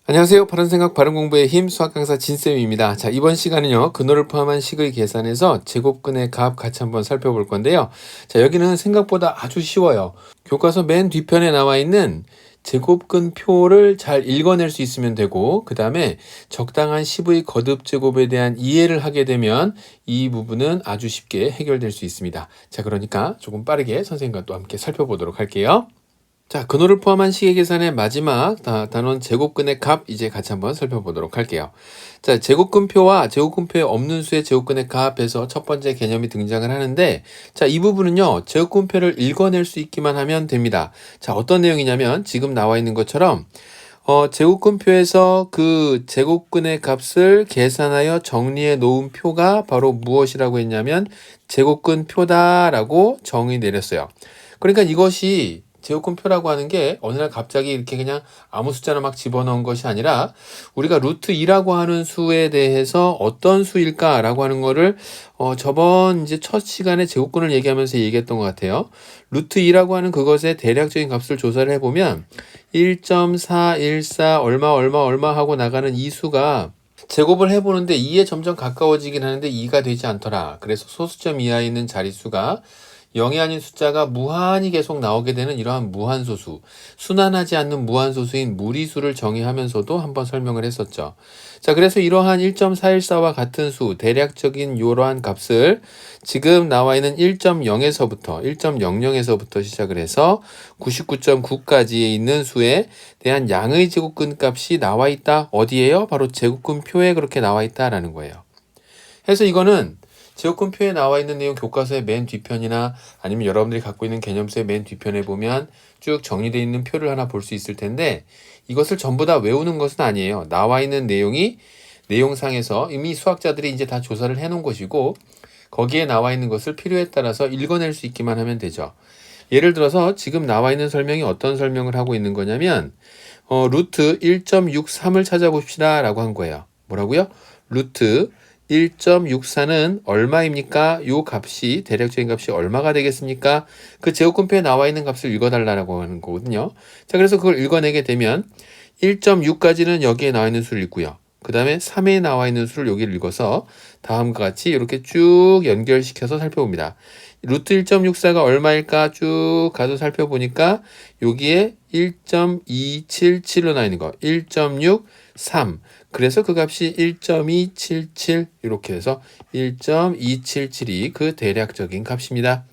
안녕하세요. 바른생각 바른공부의 힘 수학 강사 진쌤입니다. 자, 이번 시간은요. 근호를 포함한 식의 계산에서 제곱근의 값 같이 한번 살펴볼 건데요. 자, 여기는 생각보다 아주 쉬워요. 교과서 맨 뒤편에 나와 있는 제곱근 표를 잘 읽어낼 수 있으면 되고, 그 다음에 적당한 10의 거듭 제곱에 대한 이해를 하게 되면 이 부분은 아주 쉽게 해결될 수 있습니다. 자, 그러니까 조금 빠르게 선생님과 또 함께 살펴보도록 할게요. 자, 근호를 포함한 식의 계산의 마지막 단원 제곱근의 값 이제 같이 한번 살펴보도록 할게요. 자, 제곱근표와 제곱근표에 없는 수의 제곱근의 값에서 첫 번째 개념이 등장을 하는데, 자, 이 부분은요, 제곱근표를 읽어낼 수 있기만 하면 됩니다. 자, 어떤 내용이냐면 지금 나와 있는 것처럼 제곱근표에서 그 제곱근의 값을 계산하여 정리해 놓은 표가 바로 무엇이라고 했냐면 제곱근 표다라고 정의 내렸어요. 그러니까 이것이 제곱근표라고 하는 게 어느 날 갑자기 이렇게 그냥 아무 숫자나 막 집어넣은 것이 아니라 우리가 루트 2라고 하는 수에 대해서 어떤 수일까라고 하는 거를 저번 이제 첫 시간에 제곱근을 얘기하면서 얘기했던 것 같아요. 루트 2라고 하는 그것의 대략적인 값을 조사를 해보면 1.414 얼마 하고 나가는 이 수가 제곱을 해보는데 2에 점점 가까워지긴 하는데 2가 되지 않더라. 그래서 소수점 이하에 있는 자릿수가 0이 아닌 숫자가 무한히 계속 나오게 되는 이러한 무한소수, 순환하지 않는 무한소수인 무리수를 정의하면서도 한번 설명을 했었죠. 자, 그래서 이러한 1.414와 같은 수, 대략적인 이러한 값을 지금 나와 있는 1.0에서부터 시작을 해서 99.9까지에 있는 수에 대한 양의 제곱근 값이 나와 있다. 어디에요? 바로 제곱근 표에 그렇게 나와 있다라는 거예요. 그래서 이거는 제곱근표에 나와 있는 내용 교과서의 맨 뒤편이나 아니면 여러분들이 갖고 있는 개념서의 맨 뒤편에 보면 쭉 정리되어 있는 표를 하나 볼 수 있을 텐데 이것을 전부 다 외우는 것은 아니에요. 나와 있는 내용이 내용상에서 이미 수학자들이 이제 다 조사를 해놓은 것이고 거기에 나와 있는 것을 필요에 따라서 읽어낼 수 있기만 하면 되죠. 예를 들어서 지금 나와 있는 설명이 어떤 설명을 하고 있는 거냐면 루트 1.63을 찾아봅시다 라고 한 거예요. 뭐라고요? 루트 1.64는 얼마입니까? 요 값이 대략적인 값이 얼마가 되겠습니까? 그 제곱근표에 나와 있는 값을 읽어달라고 하는 거거든요. 자, 그래서 그걸 읽어내게 되면 1.6까지는 여기에 나와 있는 수를 읽고요. 그 다음에 3에 나와 있는 수를 여기를 읽어서 다음과 같이 이렇게 쭉 연결시켜서 살펴봅니다. 루트 1.64가 얼마일까 쭉 가서 살펴보니까 여기에 1.277로 나와 있는 거 1.63 그래서 그 값이 1.277 이렇게 해서 1.277이 그 대략적인 값입니다.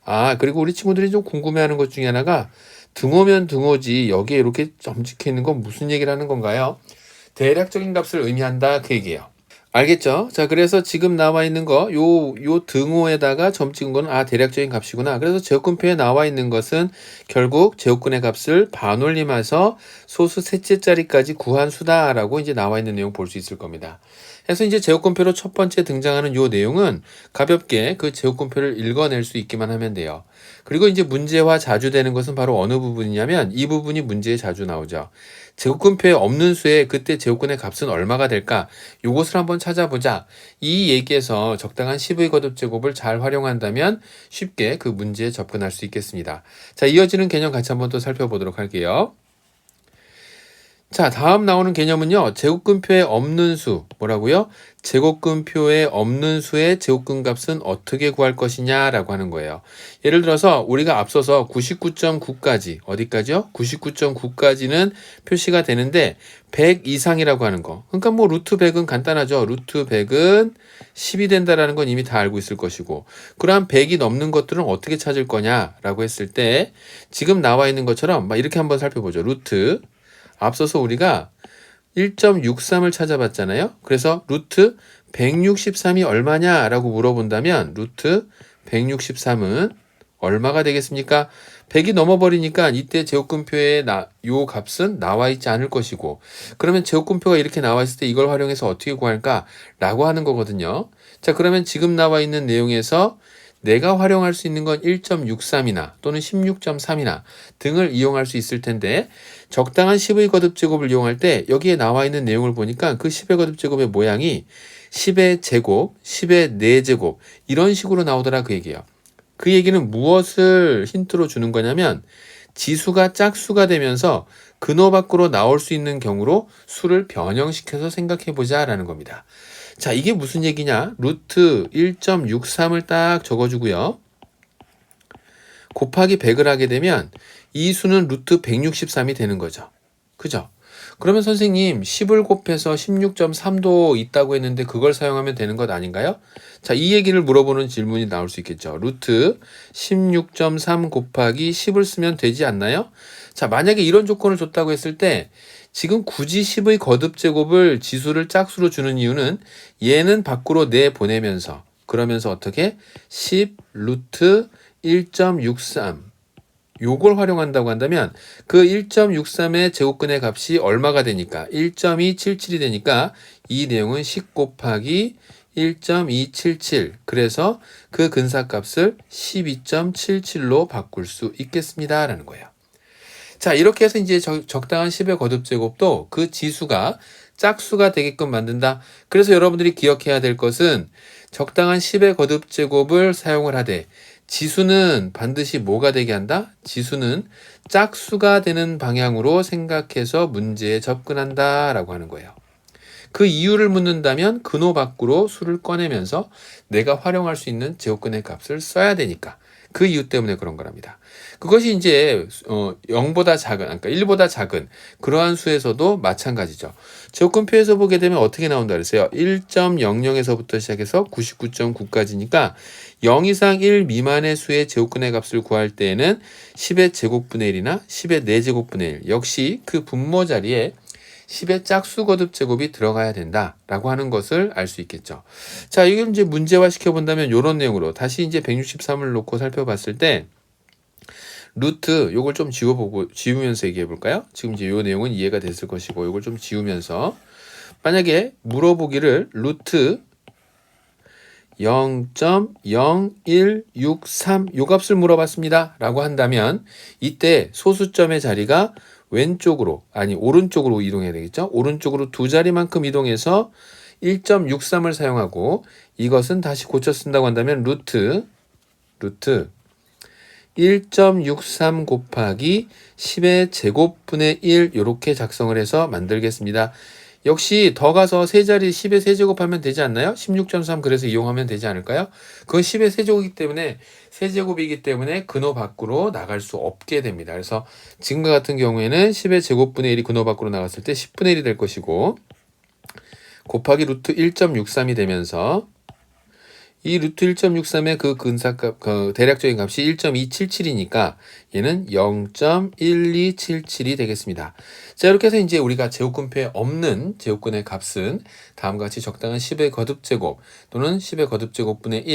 아, 그리고 우리 친구들이 좀 궁금해하는 것 중에 하나가 등호면 등호지 여기에 이렇게 점 찍혀 있는 건 무슨 얘기를 하는 건가요? 대략적인 값을 의미한다 그 얘기예요. 알겠죠? 자, 그래서 지금 나와 있는 거, 요 등호에다가 점 찍은 거는, 대략적인 값이구나. 그래서 제곱근표에 나와 있는 것은 결국 제곱근의 값을 반올림해서 소수 셋째 자리까지 구한 수다라고 이제 나와 있는 내용 볼 수 있을 겁니다. 그래서 이제 제곱근표로 첫 번째 등장하는 요 내용은 가볍게 그 제곱근표를 읽어낼 수 있기만 하면 돼요. 그리고 이제 문제화 자주 되는 것은 바로 어느 부분이냐면 이 부분이 문제에 자주 나오죠. 제곱근표에 없는 수에 그때 제곱근의 값은 얼마가 될까? 요것을 한번 찾아보자. 이 얘기에서 적당한 10의 거듭 제곱을 잘 활용한다면 쉽게 그 문제에 접근할 수 있겠습니다. 자, 이어지는 개념 같이 한번 또 살펴보도록 할게요. 자, 다음 나오는 개념은요. 제곱근표에 없는 수. 뭐라고요? 제곱근표에 없는 수의 제곱근 값은 어떻게 구할 것이냐라고 하는 거예요. 예를 들어서 우리가 앞서서 99.9까지 어디까지요? 99.9까지는 표시가 되는데 100 이상이라고 하는 거. 그러니까 뭐 루트 100은 간단하죠. 루트 100은 10이 된다라는 건 이미 다 알고 있을 것이고 그럼 100이 넘는 것들은 어떻게 찾을 거냐라고 했을 때 지금 나와 있는 것처럼 막 이렇게 한번 살펴보죠. 루트 앞서서 우리가 1.63을 찾아봤잖아요. 그래서 루트 163이 얼마냐라고 물어본다면 루트 163은 얼마가 되겠습니까? 100이 넘어버리니까 이때 제곱근표에 요 값은 나와 있지 않을 것이고 그러면 제곱근표가 이렇게 나와 있을 때 이걸 활용해서 어떻게 구할까? 라고 하는 거거든요. 자, 그러면 지금 나와 있는 내용에서 내가 활용할 수 있는 건 1.63이나 또는 16.3이나 등을 이용할 수 있을 텐데 적당한 10의 거듭제곱을 이용할 때 여기에 나와 있는 내용을 보니까 그 10의 거듭제곱의 모양이 10의 제곱, 10의 4제곱 이런 식으로 나오더라 그 얘기예요. 그 얘기는 무엇을 힌트로 주는 거냐면 지수가 짝수가 되면서 근호 밖으로 나올 수 있는 경우로 수를 변형시켜서 생각해보자 라는 겁니다. 자, 이게 무슨 얘기냐? 루트 1.63을 딱 적어주고요. 곱하기 100을 하게 되면 이 수는 루트 163이 되는 거죠. 그죠? 그러면 선생님 10을 곱해서 16.3도 있다고 했는데 그걸 사용하면 되는 것 아닌가요? 자, 이 얘기를 물어보는 질문이 나올 수 있겠죠. 루트 16.3 곱하기 10을 쓰면 되지 않나요? 자, 만약에 이런 조건을 줬다고 했을 때 지금 굳이 10의 거듭제곱을 지수를 짝수로 주는 이유는 얘는 밖으로 내보내면서 그러면서 어떻게? 10 루트 1.63 요걸 활용한다고 한다면 그 1.63의 제곱근의 값이 얼마가 되니까 1.277이 되니까 이 내용은 10 곱하기 1.277 그래서 그 근사값을 12.77로 바꿀 수 있겠습니다 라는 거예요. 자, 이렇게 해서 이제 적당한 10의 거듭제곱도 그 지수가 짝수가 되게끔 만든다. 그래서 여러분들이 기억해야 될 것은 적당한 10의 거듭제곱을 사용을 하되 지수는 반드시 뭐가 되게 한다? 지수는 짝수가 되는 방향으로 생각해서 문제에 접근한다 라고 하는 거예요. 그 이유를 묻는다면 근호 밖으로 수를 꺼내면서 내가 활용할 수 있는 제곱근의 값을 써야 되니까 그 이유 때문에 그런 거랍니다. 그것이 이제 0보다 작은, 그러니까 1보다 작은 그러한 수에서도 마찬가지죠. 제곱근표에서 보게 되면 어떻게 나온다 그랬어요? 1.00에서부터 시작해서 99.9까지니까 0 이상 1 미만의 수의 제곱근의 값을 구할 때에는 10의 제곱분의 1이나 10의 4제곱분의 1 역시 그 분모 자리에 10의 짝수 거듭 제곱이 들어가야 된다라고 하는 것을 알 수 있겠죠. 자, 이걸 이제 문제화 시켜본다면 이런 내용으로 다시 이제 163을 놓고 살펴봤을 때 루트 요걸 좀 지우면서 얘기해 볼까요? 지금 이제 요 내용은 이해가 됐을 것이고 요걸 좀 지우면서 만약에 물어보기를 루트 0.0163 요 값을 물어봤습니다 라고 한다면 이때 소수점의 자리가 왼쪽으로 오른쪽으로 이동해야 되겠죠. 오른쪽으로 두 자리만큼 이동해서 1.63을 사용하고 이것은 다시 고쳐 쓴다고 한다면 루트 1.63 곱하기 10의 제곱분의 1 이렇게 작성을 해서 만들겠습니다. 역시 더 가서 세 자리 10의 세제곱하면 되지 않나요? 16.3 그래서 이용하면 되지 않을까요? 그건 10의 세제곱이기 때문에 근호 밖으로 나갈 수 없게 됩니다. 그래서 지금과 같은 경우에는 10의 제곱분의 1이 근호 밖으로 나갔을 때 10분의 1이 될 것이고 곱하기 루트 1.63이 되면서 이 루트 1.63의 그 근사값, 그 대략적인 값이 1.277이니까 얘는 0.1277이 되겠습니다. 자, 이렇게 해서 이제 우리가 제곱근표에 없는 제곱근의 값은 다음과 같이 적당한 10의 거듭제곱 또는 10의 거듭제곱분의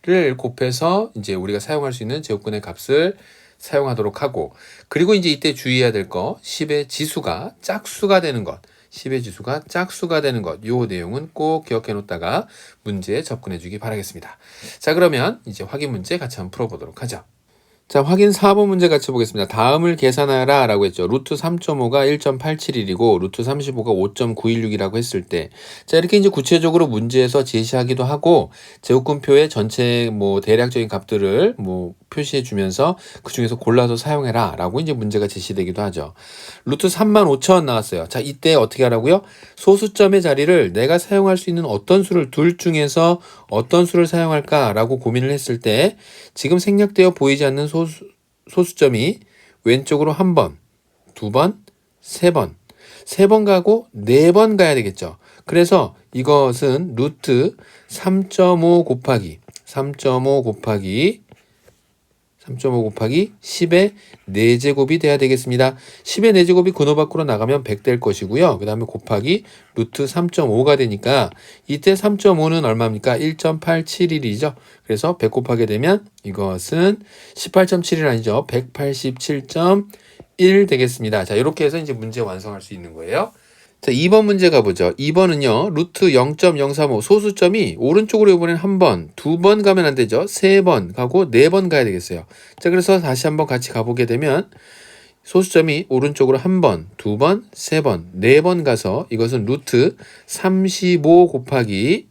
1을 곱해서 이제 우리가 사용할 수 있는 제곱근의 값을 사용하도록 하고 그리고 이제 이때 주의해야 될 거 10의 지수가 짝수가 되는 것 10의 지수가 짝수가 되는 것, 요 내용은 꼭 기억해 놓다가 문제에 접근해 주기 바라겠습니다. 자, 그러면 이제 확인 문제 같이 한번 풀어보도록 하죠. 자, 확인 4번 문제 같이 보겠습니다. 다음을 계산하라 라고 했죠. 루트 3.5가 1.871이고 루트 35가 5.916이라고 했을 때 자, 이렇게 이제 구체적으로 문제에서 제시하기도 하고 제곱근표의 전체 대략적인 값들을 표시해 주면서 그 중에서 골라서 사용해라 라고 이제 문제가 제시되기도 하죠. 루트 35,000 나왔어요. 자, 이때 어떻게 하라고요? 소수점의 자리를 내가 사용할 수 있는 어떤 수를 둘 중에서 어떤 수를 사용할까 라고 고민을 했을 때 지금 생략되어 보이지 않는 소수점이 왼쪽으로 한 번, 두 번, 세 번 가고 네 번 가야 되겠죠. 그래서 이것은 루트 3.5 곱하기 10의 4제곱이 돼야 되겠습니다. 10의 4제곱이 근호 밖으로 나가면 100 될 것이고요. 그 다음에 곱하기 루트 3.5가 되니까 이때 3.5는 얼마입니까? 1.871이죠. 그래서 100 곱하게 되면 이것은 18.7이 아니죠. 187.1 되겠습니다. 자, 이렇게 해서 이제 문제 완성할 수 있는 거예요. 자, 2번 문제 가보죠. 2번은요, 루트 0.035 소수점이 오른쪽으로 이번엔 한 번, 두 번 가면 안 되죠. 세 번 가고 네 번 가야 되겠어요. 자, 그래서 다시 한번 같이 가보게 되면 소수점이 오른쪽으로 한 번, 두 번, 세 번, 네 번 가서 이것은 루트 35 곱하기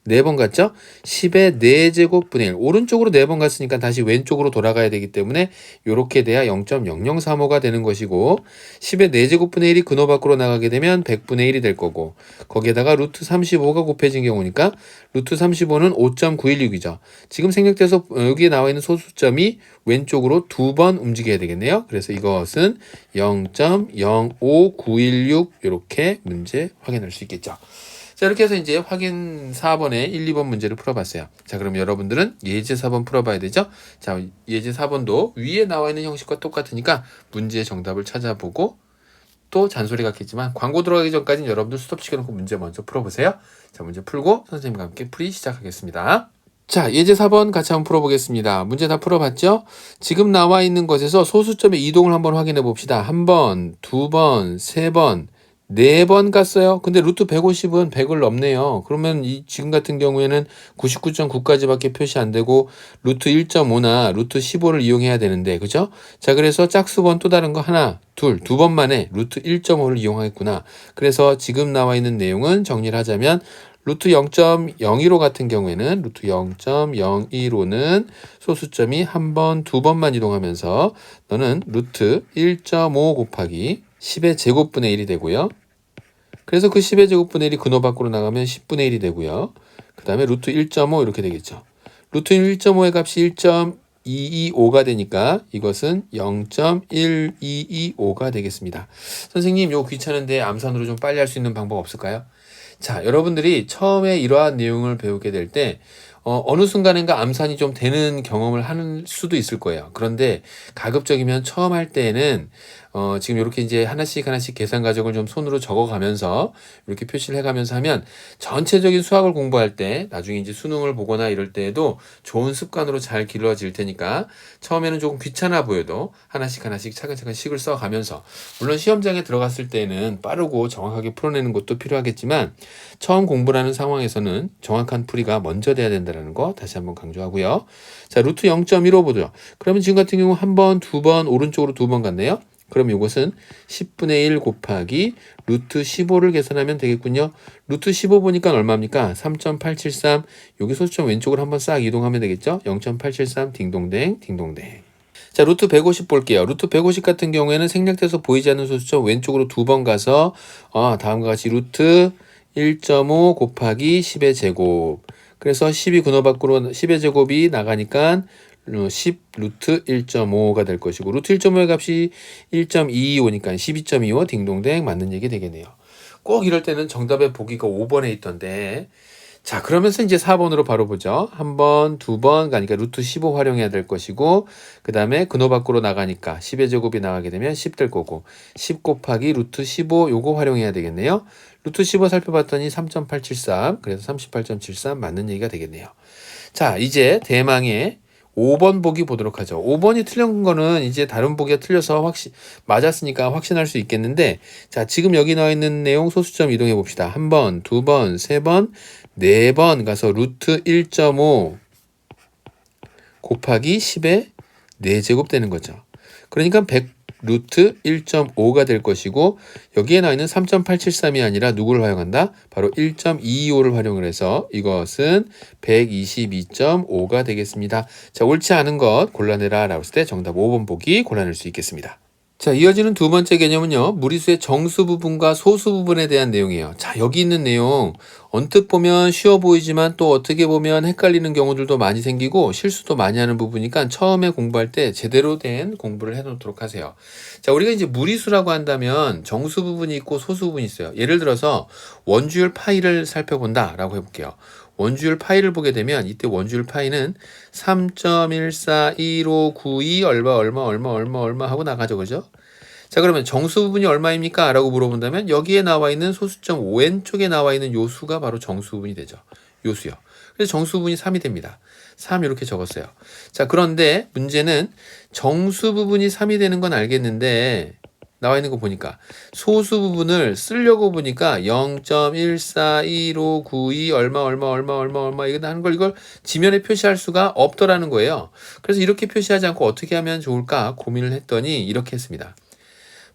4번 갔죠? 10의 4제곱분의 1. 오른쪽으로 4번 갔으니까 다시 왼쪽으로 돌아가야 되기 때문에 이렇게 돼야 0.0035가 되는 것이고 10의 4제곱분의 1이 근호 밖으로 나가게 되면 100분의 1이 될 거고 거기에다가 루트 35가 곱해진 경우니까 루트 35는 5.916이죠. 지금 생략돼서 여기에 나와 있는 소수점이 왼쪽으로 2번 움직여야 되겠네요. 그래서 이것은 0.05916 이렇게 문제 확인할 수 있겠죠. 자, 이렇게 해서 이제 확인 4번에 1, 2번 문제를 풀어봤어요. 자, 그럼 여러분들은 예제 4번 풀어봐야 되죠? 자, 예제 4번도 위에 나와 있는 형식과 똑같으니까 문제의 정답을 찾아보고 또 잔소리 같겠지만 광고 들어가기 전까지는 여러분들 스톱 시켜놓고 문제 먼저 풀어보세요. 자, 문제 풀고 선생님과 함께 풀이 시작하겠습니다. 자, 예제 4번 같이 한번 풀어보겠습니다. 문제 다 풀어봤죠? 지금 나와 있는 것에서 소수점의 이동을 한번 확인해 봅시다. 한 번, 두 번, 세 번, 4번 갔어요. 근데 루트 150은 100을 넘네요. 그러면 지금 같은 경우에는 99.9까지밖에 표시 안 되고 루트 1.5나 루트 15를 이용해야 되는데 그죠? 자, 그래서 짝수번 또 다른 거 하나, 둘, 2번 만에 루트 1.5를 이용하겠구나. 그래서 지금 나와 있는 내용은 정리를 하자면 루트 0.01호 같은 경우에는 루트 0.01호는 소수점이 한 번, 2번만 이동하면서 너는 루트 1.5 곱하기 10의 제곱분의 1이 되고요. 그래서 그 10의 제곱분의 1이 근호 밖으로 나가면 10분의 1이 되고요. 그 다음에 루트 1.5 이렇게 되겠죠. 루트 1.5의 값이 1.225가 되니까 이것은 0.1225가 되겠습니다. 선생님, 이거 귀찮은데 암산으로 좀 빨리 할 수 있는 방법 없을까요? 자, 여러분들이 처음에 이러한 내용을 배우게 될 때 어느 순간인가 암산이 좀 되는 경험을 하는 수도 있을 거예요. 그런데 가급적이면 처음 할 때에는 지금 이렇게 이제 하나씩 계산 과정을 좀 손으로 적어가면서 이렇게 표시를 해가면서 하면 전체적인 수학을 공부할 때 나중에 이제 수능을 보거나 이럴 때에도 좋은 습관으로 잘 길러질 테니까 처음에는 조금 귀찮아 보여도 하나씩 차근차근 식을 써가면서 물론 시험장에 들어갔을 때는 빠르고 정확하게 풀어내는 것도 필요하겠지만 처음 공부라는 상황에서는 정확한 풀이가 먼저 돼야 된다는 거 다시 한번 강조하고요. 자, 루트 0.15 보죠. 그러면 지금 같은 경우 한 번, 두 번, 오른쪽으로 2번 갔네요. 그럼 이것은 10분의 1 곱하기 루트 15를 계산하면 되겠군요. 루트 15 보니까 얼마입니까? 3.873. 여기 소수점 왼쪽으로 한번 싹 이동하면 되겠죠? 0.873 딩동댕. 자, 루트 150 볼게요. 루트 150 같은 경우에는 생략돼서 보이지 않는 소수점 왼쪽으로 2번 가서 다음과 같이 루트 1.5 곱하기 10의 제곱. 그래서 10이 근호 밖으로 10의 제곱이 나가니까 10 루트 1.5가 될 것이고 루트 1.5의 값이 1.225니까 12.25 딩동댕 맞는 얘기 되겠네요. 꼭 이럴 때는 정답의 보기가 5번에 있던데 자, 그러면서 이제 4번으로 바로 보죠. 한 번, 2번 가니까 루트 15 활용해야 될 것이고 그 다음에 근호 밖으로 나가니까 10의 제곱이 나가게 되면 10 될 거고 10 곱하기 루트 15 요거 활용해야 되겠네요. 루트 15 살펴봤더니 3.873 그래서 38.73 맞는 얘기가 되겠네요. 자, 이제 대망의 5번 보기 보도록 하죠. 5번이 틀린 거는 이제 다른 보기가 틀려서 맞았으니까 확신할 수 있겠는데 자, 지금 여기 나와 있는 내용 소수점 이동해 봅시다. 한 번, 두 번, 세 번, 4번 가서 루트 1.5 곱하기 10의 4제곱 되는 거죠. 그러니까 100 루트 1.5가 될 것이고 여기에 나와 있는 3.873이 아니라 누구를 활용한다? 바로 1.225를 활용을 해서 이것은 122.5가 되겠습니다. 자, 옳지 않은 것 골라내라 라고 했을 때 정답 5번 보기 골라낼 수 있겠습니다. 자, 이어지는 두 번째 개념은요. 무리수의 정수 부분과 소수 부분에 대한 내용이에요. 자, 여기 있는 내용 언뜻 보면 쉬워 보이지만 또 어떻게 보면 헷갈리는 경우들도 많이 생기고 실수도 많이 하는 부분이니까 처음에 공부할 때 제대로 된 공부를 해놓도록 하세요. 자, 우리가 이제 무리수라고 한다면 정수 부분이 있고 소수 부분이 있어요. 예를 들어서 원주율 파이를 살펴본다 라고 해볼게요. 원주율 파이를 보게 되면 이때 원주율 파이는 3.141592 얼마 하고 나가죠. 그죠? 자, 그러면 정수 부분이 얼마입니까? 라고 물어본다면 여기에 나와 있는 소수점 왼쪽에 나와 있는 요 수가 바로 정수 부분이 되죠. 요 수요. 그래서 정수 부분이 3이 됩니다. 3 이렇게 적었어요. 자, 그런데 문제는 정수 부분이 3이 되는 건 알겠는데 나와 있는 거 보니까 소수 부분을 쓰려고 보니까 0.141592 얼마 이거 하는 걸 이걸 지면에 표시할 수가 없더라는 거예요. 그래서 이렇게 표시하지 않고 어떻게 하면 좋을까 고민을 했더니 이렇게 했습니다.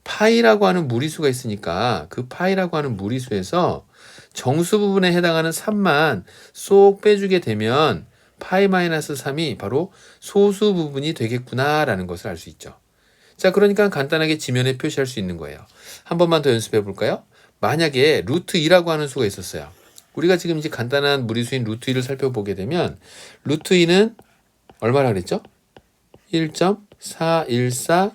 파이라고 하는 무리수가 있으니까 그 파이라고 하는 무리수에서 정수 부분에 해당하는 3만 쏙 빼주게 되면 파이 마이너스 3이 바로 소수 부분이 되겠구나라는 것을 알 수 있죠. 자, 그러니까 간단하게 지면에 표시할 수 있는 거예요. 한 번만 더 연습해 볼까요? 만약에 루트 2라고 하는 수가 있었어요. 우리가 지금 이제 간단한 무리수인 루트 2를 살펴보게 되면 루트 2는 얼마라 그랬죠? 1.414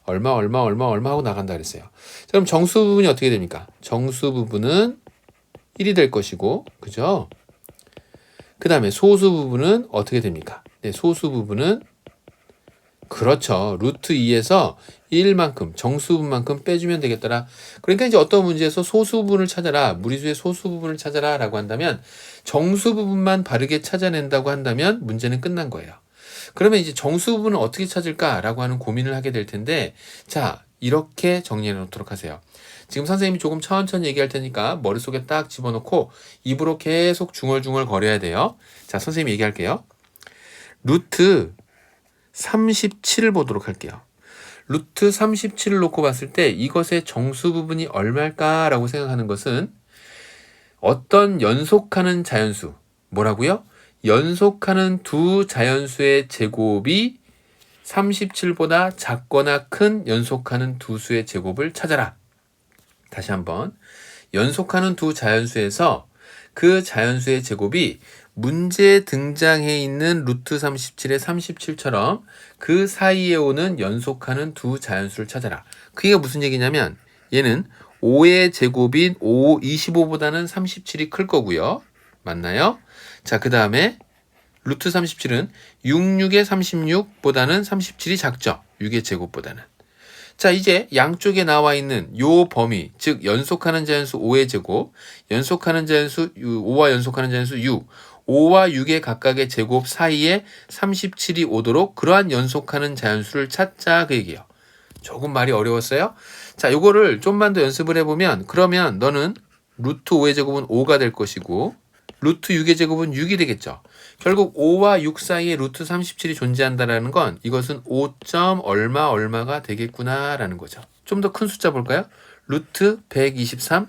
얼마 하고 나간다 그랬어요. 자, 그럼 정수 부분이 어떻게 됩니까? 정수 부분은 1이 될 것이고, 그죠? 그 다음에 소수 부분은 어떻게 됩니까? 네, 소수 부분은 그렇죠. 루트 2에서 1만큼, 정수 부분만큼 빼주면 되겠더라. 그러니까 이제 어떤 문제에서 소수 부분을 찾아라, 무리수의 소수 부분을 찾아라 라고 한다면 정수 부분만 바르게 찾아낸다고 한다면 문제는 끝난 거예요. 그러면 이제 정수 부분을 어떻게 찾을까라고 하는 고민을 하게 될 텐데, 자, 이렇게 정리해 놓도록 하세요. 지금 선생님이 조금 천천히 얘기할 테니까 머릿속에 딱 집어넣고 입으로 계속 중얼중얼 거려야 돼요. 자, 선생님이 얘기할게요. 루트 37을 보도록 할게요. 루트 37을 놓고 봤을 때 이것의 정수 부분이 얼마일까라고 생각하는 것은 어떤 연속하는 자연수, 뭐라고요? 연속하는 두 자연수의 제곱이 37보다 작거나 큰 연속하는 두 수의 제곱을 찾아라. 다시 한번. 연속하는 두 자연수에서 그 자연수의 제곱이 문제에 등장해 있는 루트 37의 37처럼 그 사이에 오는 연속하는 두 자연수를 찾아라. 그게 무슨 얘기냐면 얘는 5의 제곱인 25보다는 37이 클 거고요. 맞나요? 자, 그 다음에 루트 37은 66의 36보다는 37이 작죠. 6의 제곱보다는. 자, 이제 양쪽에 나와 있는 요 범위, 즉 연속하는 자연수 5의 제곱, 연속하는 자연수 5와 연속하는 자연수 6, 5와 6의 각각의 제곱 사이에 37이 오도록 그러한 연속하는 자연수를 찾자 그 얘기예요. 조금 말이 어려웠어요? 자, 요거를 좀만 더 연습을 해보면 그러면 너는 루트 5의 제곱은 5가 될 것이고 루트 6의 제곱은 6이 되겠죠. 결국 5와 6 사이에 루트 37이 존재한다는 건 이것은 5. 얼마가 되겠구나라는 거죠. 좀 더 큰 숫자 볼까요? 루트 123.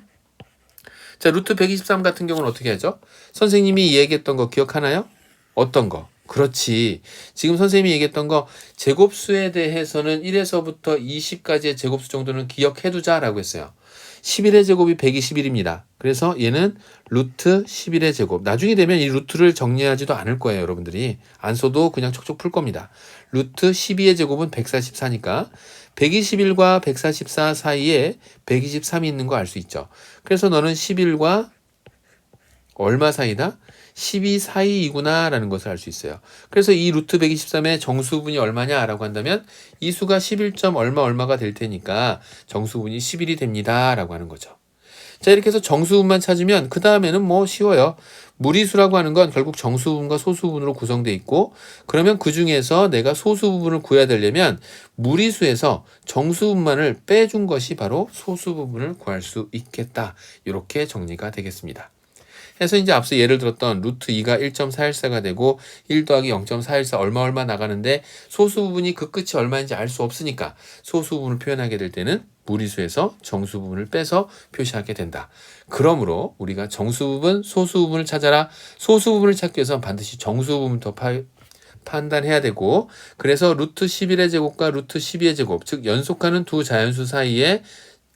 자, 루트 123 같은 경우는 어떻게 하죠? 선생님이 얘기했던 거 기억하나요? 어떤 거? 그렇지. 지금 선생님이 얘기했던 거 제곱수에 대해서는 1에서부터 20까지의 제곱수 정도는 기억해두자라고 했어요. 11의 제곱이 121입니다. 그래서 얘는 루트 11의 제곱. 나중에 되면 이 루트를 정리하지도 않을 거예요, 여러분들이. 안 써도 그냥 촉촉 풀 겁니다. 루트 12의 제곱은 144니까 121과 144 사이에 123이 있는 거 알 수 있죠. 그래서 너는 11과 얼마 사이다? 12 사이이구나 라는 것을 알 수 있어요. 그래서 이 루트 123의 정수분이 얼마냐 라고 한다면 이 수가 11. 얼마가 될 테니까 정수분이 11이 됩니다 라고 하는 거죠. 자, 이렇게 해서 정수분만 찾으면 그 다음에는 뭐 쉬워요. 무리수라고 하는 건 결국 정수분과 소수분으로 구성되어 있고 그러면 그 중에서 내가 소수부분을 구해야 되려면 무리수에서 정수분만을 빼준 것이 바로 소수부분을 구할 수 있겠다. 이렇게 정리가 되겠습니다. 해서 이제 앞서 예를 들었던 루트 2가 1.414가 되고 1 더하기 0.414 얼마 나가는데 소수 부분이 그 끝이 얼마인지 알 수 없으니까 소수 부분을 표현하게 될 때는 무리수에서 정수 부분을 빼서 표시하게 된다. 그러므로 우리가 정수 부분, 소수 부분을 찾아라. 소수 부분을 찾기 위해서는 반드시 정수 부분부터 판단해야 되고 그래서 루트 11의 제곱과 루트 12의 제곱 즉 연속하는 두 자연수 사이에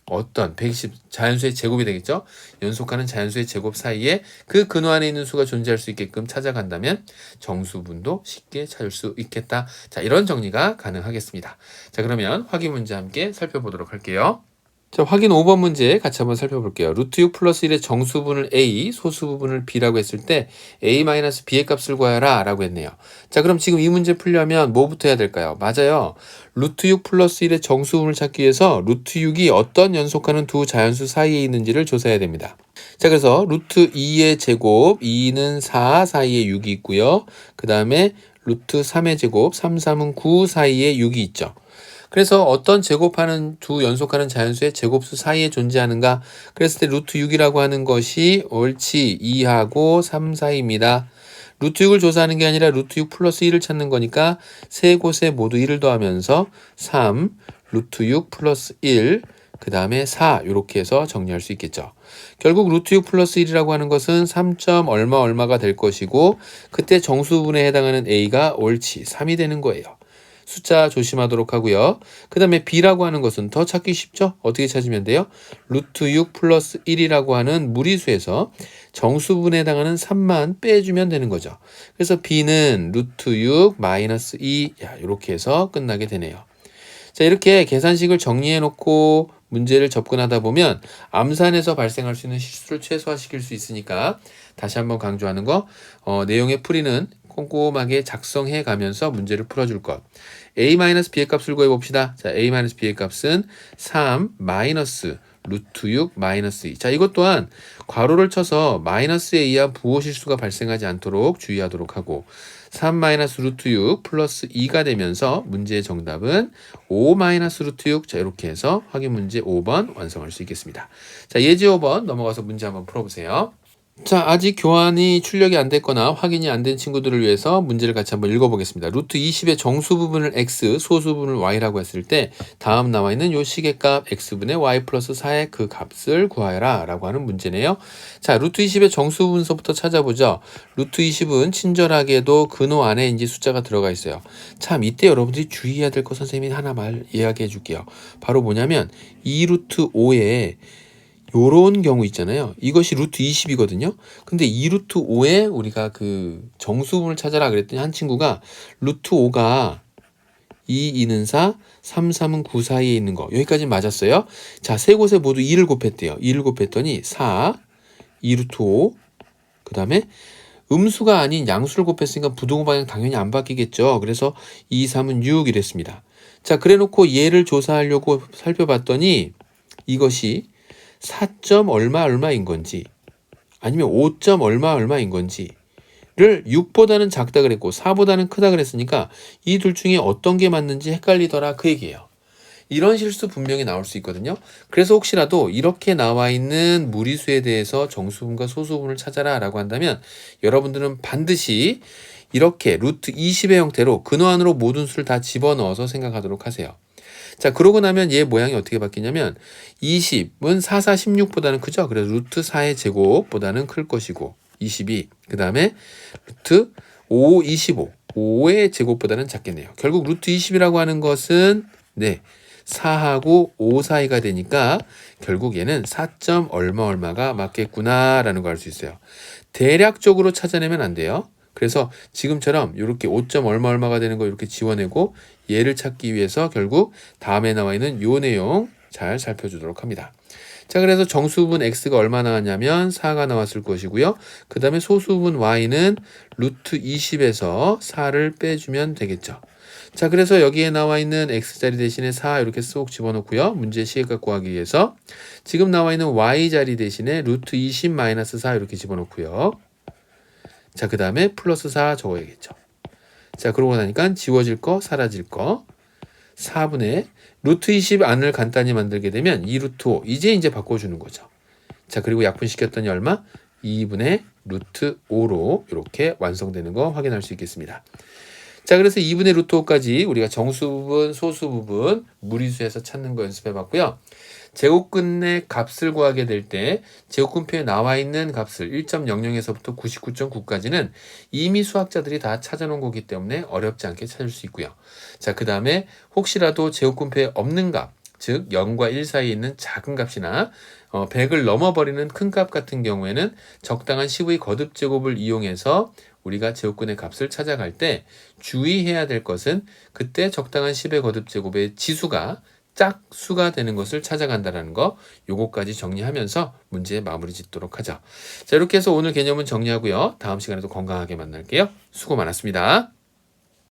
어떤 120 자연수의 제곱이 되겠죠. 연속하는 자연수의 제곱 사이에 그 근호 안에 있는 수가 존재할 수 있게끔 찾아간다면 정수분도 쉽게 찾을 수 있겠다. 자, 이런 정리가 가능하겠습니다. 자, 그러면 확인 문제 함께 살펴보도록 할게요. 자, 확인 5번 문제 같이 한번 살펴볼게요. 루트 6 플러스 1의 정수분을 A, 소수부분을 B라고 했을 때 A-B의 값을 구하라 라고 했네요. 자, 그럼 지금 이 문제 풀려면 뭐부터 해야 될까요? 맞아요. 루트 6 플러스 1의 정수분을 찾기 위해서 루트 6이 어떤 연속하는 두 자연수 사이에 있는지를 조사해야 됩니다. 자, 그래서 루트 2의 제곱, 2는 4 사이에 6이 있고요. 그 다음에 루트 3의 제곱, 3, 3은 9 사이에 6이 있죠. 그래서 어떤 제곱하는 두 연속하는 자연수의 제곱수 사이에 존재하는가? 그랬을 때 루트 6이라고 하는 것이 옳지 2하고 3 사이입니다. 루트 6을 조사하는 게 아니라 루트 6 플러스 1을 찾는 거니까 세 곳에 모두 1을 더하면서 3, 루트 6 플러스 1, 그 다음에 4 이렇게 해서 정리할 수 있겠죠. 결국 루트 6 플러스 1이라고 하는 것은 3점 얼마 얼마가 될 것이고 그때 정수분에 해당하는 a가 옳지 3이 되는 거예요. 숫자 조심하도록 하고요. 그 다음에 b라고 하는 것은 더 찾기 쉽죠? 어떻게 찾으면 돼요? 루트 6 플러스 1이라고 하는 무리수에서 정수분에 해당하는 3만 빼주면 되는 거죠. 그래서 b는 루트 6 마이너스 2 이렇게 해서 끝나게 되네요. 자, 이렇게 계산식을 정리해 놓고 문제를 접근하다 보면 암산에서 발생할 수 있는 실수를 최소화시킬 수 있으니까 다시 한번 강조하는 거, 내용의 풀이는 꼼꼼하게 작성해 가면서 문제를 풀어줄 것. a-b의 값을 구해봅시다. 자, a-b의 값은 3 마이너스 루트 6 마이너스 2. 자, 이것 또한 괄호를 쳐서 마이너스에 의한 부호 실수가 발생하지 않도록 주의하도록 하고 3 마이너스 루트 6 플러스 2가 되면서 문제의 정답은 5 마이너스 루트 6. 자, 이렇게 해서 확인 문제 5번 완성할 수 있겠습니다. 자, 예제 5번 넘어가서 문제 한번 풀어보세요. 자, 아직 교환이 출력이 안 됐거나 확인이 안 된 친구들을 위해서 문제를 같이 한번 읽어보겠습니다. 루트 20의 정수 부분을 x, 소수 부분을 y라고 했을 때 다음 나와 있는 요 시계값 x분의 y 플러스 4의 그 값을 구하여라 라고 하는 문제네요. 자, 루트 20의 정수 부분서부터 찾아보죠. 루트 20은 친절하게도 근호 안에 이제 숫자가 들어가 있어요. 참, 이때 여러분들이 주의해야 될 거 선생님이 하나 이야기해 줄게요. 바로 뭐냐면 2루트 5에 요런 경우 있잖아요. 이것이 루트 20이거든요. 근데 2루트 5에 우리가 그 정수분을 찾아라 그랬더니 한 친구가 루트 5가 2, 2는 4, 3, 3은 9 사이에 있는 거. 여기까지 맞았어요. 자, 세 곳에 모두 2를 곱했대요. 2를 곱했더니 4, 2루트 5, 그 다음에 음수가 아닌 양수를 곱했으니까 부등호 방향 당연히 안 바뀌겠죠. 그래서 2, 3은 6 이랬습니다. 자, 그래 놓고 얘를 조사하려고 살펴봤더니 이것이 4점 얼마 얼마인 건지 아니면 5점 얼마 얼마인 건지를 6보다는 작다 그랬고 4보다는 크다 그랬으니까 이 둘 중에 어떤 게 맞는지 헷갈리더라 그 얘기예요. 이런 실수 분명히 나올 수 있거든요. 그래서 혹시라도 이렇게 나와 있는 무리수에 대해서 정수분과 소수분을 찾아라 라고 한다면 여러분들은 반드시 이렇게 루트 20의 형태로 근호 안으로 모든 수를 다 집어넣어서 생각하도록 하세요. 자, 그러고 나면 얘 모양이 어떻게 바뀌냐면 20은 4, 4, 16보다는 크죠. 그래서 루트 4의 제곱보다는 클 것이고 22, 그 다음에 루트 5, 25, 5의 제곱보다는 작겠네요. 결국 루트 20이라고 하는 것은 4하고 5 사이가 되니까 결국 얘는 4점 얼마 얼마가 맞겠구나 라는 걸 알 수 있어요. 대략적으로 찾아내면 안 돼요. 그래서 지금처럼 이렇게 5점 얼마 얼마가 되는 거 이렇게 지워내고 얘를 찾기 위해서 결국 다음에 나와 있는 요 내용 잘 살펴주도록 합니다. 자, 그래서 정수분 x가 얼마 나왔냐면 4가 나왔을 것이고요. 그 다음에 소수분 y는 루트 20에서 4를 빼주면 되겠죠. 자, 그래서 여기에 나와 있는 x자리 대신에 4 이렇게 쏙 집어넣고요. 문제 시계값 구하기 위해서 지금 나와 있는 y자리 대신에 루트 20 마이너스 4 이렇게 집어넣고요. 자, 그 다음에 플러스 4 적어야겠죠. 자, 그러고 나니까 지워질 거, 사라질 거. 4분의 루트 20 안을 간단히 만들게 되면 2루트 5. 이제 바꿔주는 거죠. 자, 그리고 약분시켰더니 얼마? 2분의 루트 5로 이렇게 완성되는 거 확인할 수 있겠습니다. 자, 그래서 2분의 루트 5까지 우리가 정수 부분, 소수 부분, 무리수에서 찾는 거 연습해 봤고요. 제곱근의 값을 구하게 될 때 제곱근표에 나와 있는 값을 1.00에서부터 99.9까지는 이미 수학자들이 다 찾아놓은 거기 때문에 어렵지 않게 찾을 수 있고요. 자, 그 다음에 혹시라도 제곱근표에 없는 값, 즉 0과 1 사이에 있는 작은 값이나 100을 넘어버리는 큰 값 같은 경우에는 적당한 10의 거듭제곱을 이용해서 우리가 제곱근의 값을 찾아갈 때 주의해야 될 것은 그때 적당한 10의 거듭제곱의 지수가 짝수가 되는 것을 찾아간다는 거, 요거까지 정리하면서 문제의 마무리 짓도록 하죠. 자, 이렇게 해서 오늘 개념은 정리하고요. 다음 시간에도 건강하게 만날게요. 수고 많았습니다.